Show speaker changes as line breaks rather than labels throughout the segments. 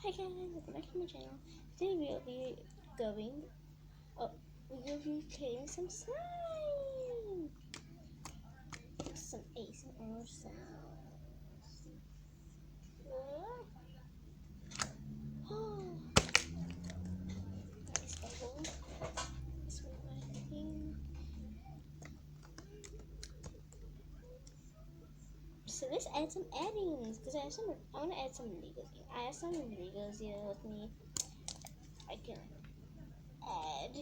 Hi guys, welcome back to my channel. Today we'll be going, oh, we will be playing some slime. Some ASMR sounds. Oh, nice bubble. This one I think. So let's add some add-ins because I want to add some Legos. I have some Legos here with me. I can add.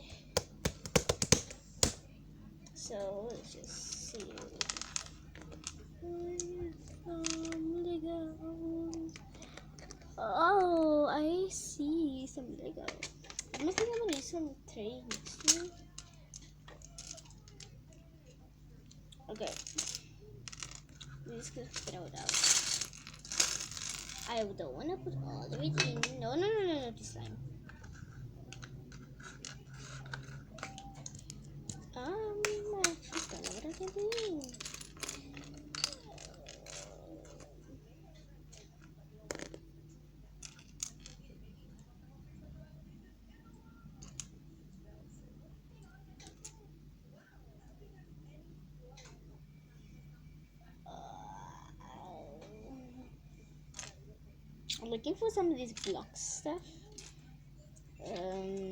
So let's just see. Some Legos. Oh, I see some Lego. I think I'm gonna use some trains too. Okay, we're just gonna throw it out. I don't wanna put all of it in. No, this slime. I just don't know what I can do. I'm looking for some of these block stuff. I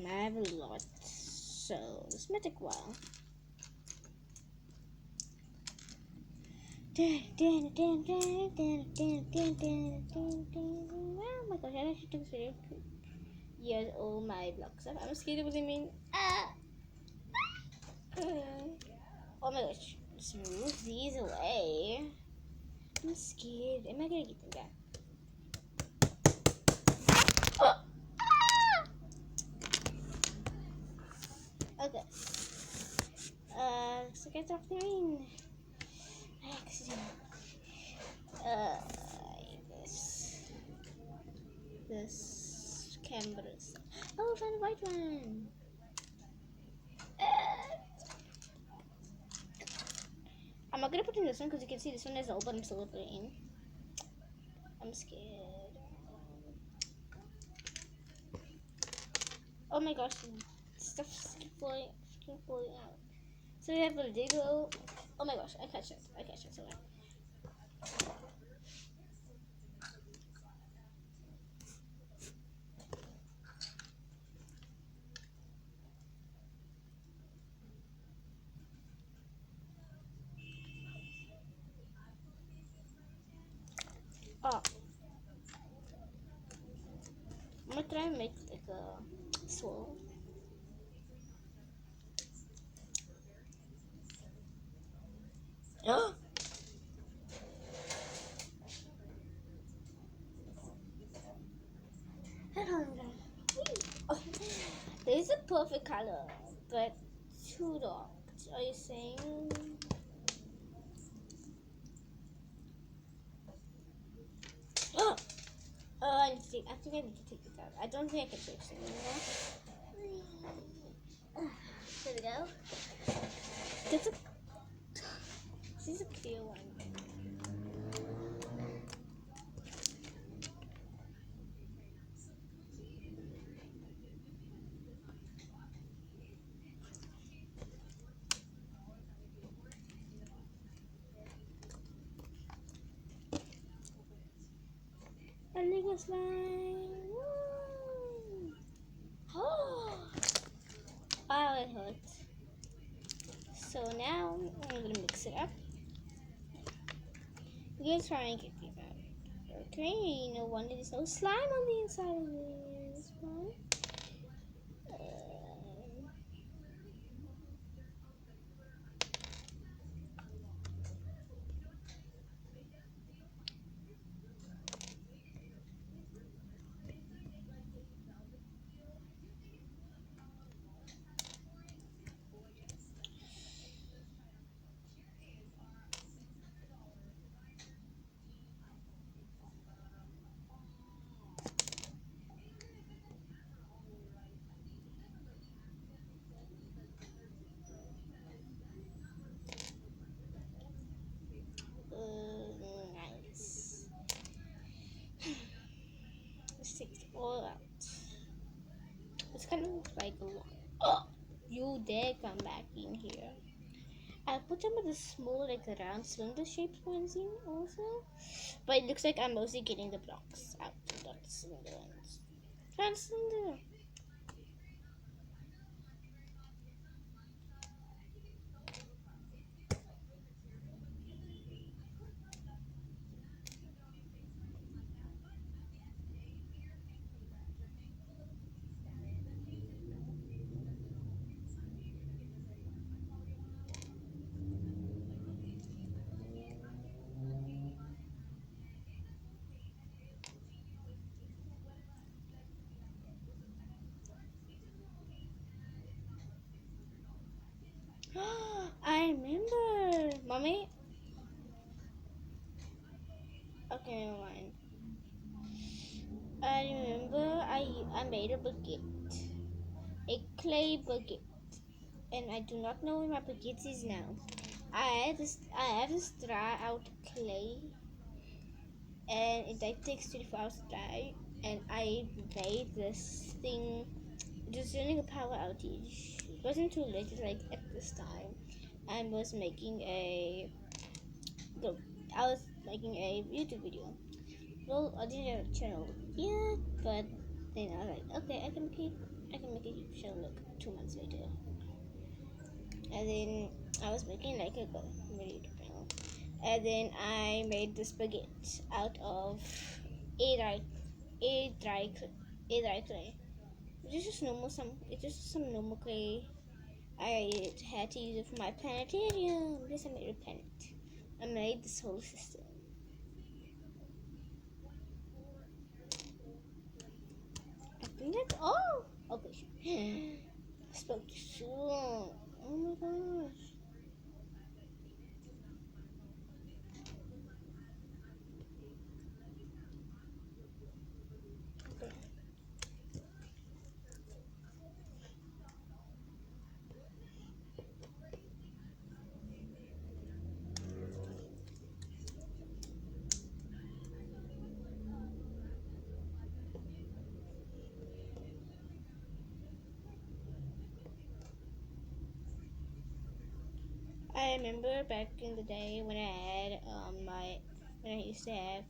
have a lot, so this might take a while. Oh my gosh, I actually took this video. Yes, all my blocks stuff. I'm scared of losing. Oh my gosh, just move these away. I'm scared. Am I gonna get them back? Oh. Okay. Let's get off the ring. Accident. This cameras. Oh, I found a white one. I'm not gonna put in this one because you can see this one is old, but I'm still putting it in. I'm scared. Oh my gosh, stuff's falling out. So we have a Lego. Oh my gosh, I catch it. So oh, I'm gonna try and make like a swirl. Oh, this is a perfect color, but too dark. Are you saying? Oh, I think I need to take this out. I don't think I can fix it anymore. There we go. This is a clear one. A Lego slime. Woo! Oh, wow, it hurts. So now I'm gonna mix it up. We're gonna try and get these out. Okay, no wonder there's no slime on the inside of this one. take it all out. It's kind of like a lot. Oh, you dare come back in here. I put some of the small, like round cylinder shaped ones in also. But it looks like I'm mostly getting the blocks out, not the cylinder ones. Round cylinder. I remember. Mommy? Okay, never mind. I remember I made a baguette. A clay baguette. And I do not know where my baguette is now. I have this dry out clay and it like takes 24 hours to dry, and I made this thing just during a power outage. It wasn't too late, like at this time. I was making a no, I was making a YouTube video. Well, I didn't have a channel yet, but then I was like, okay, I can make a YouTube channel like 2 months later. And then I was making like a YouTube channel. And then I made the spaghetti out of a dry, a dry, a dry clay. It's just normal it's just some normal clay. I had to use it for my planetarium. Yes, I made a planet. I made this whole system. I think that's all. Okay, sure. I spoke too soon. Oh my gosh. Okay. I remember back in the day when I had when I used to have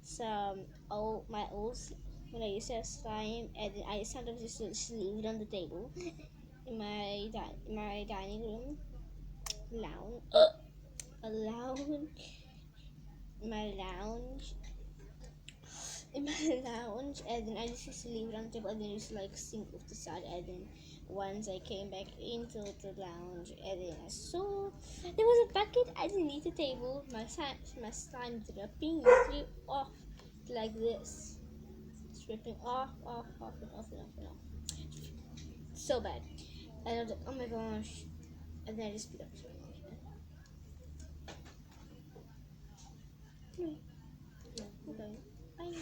some when I used to have slime, and then I sometimes used to just leave it on the table in my dining room lounge, a lounge, my lounge, in my lounge, and then I just used to leave it on the table, and then just like sink off the side, and then once I came back into the lounge, and then I saw there was a bucket underneath the table. My slime dripping literally off like this, dripping off, and off. So bad. And I was like, oh my gosh. And then I just beat up so much. Yeah, okay. Bye.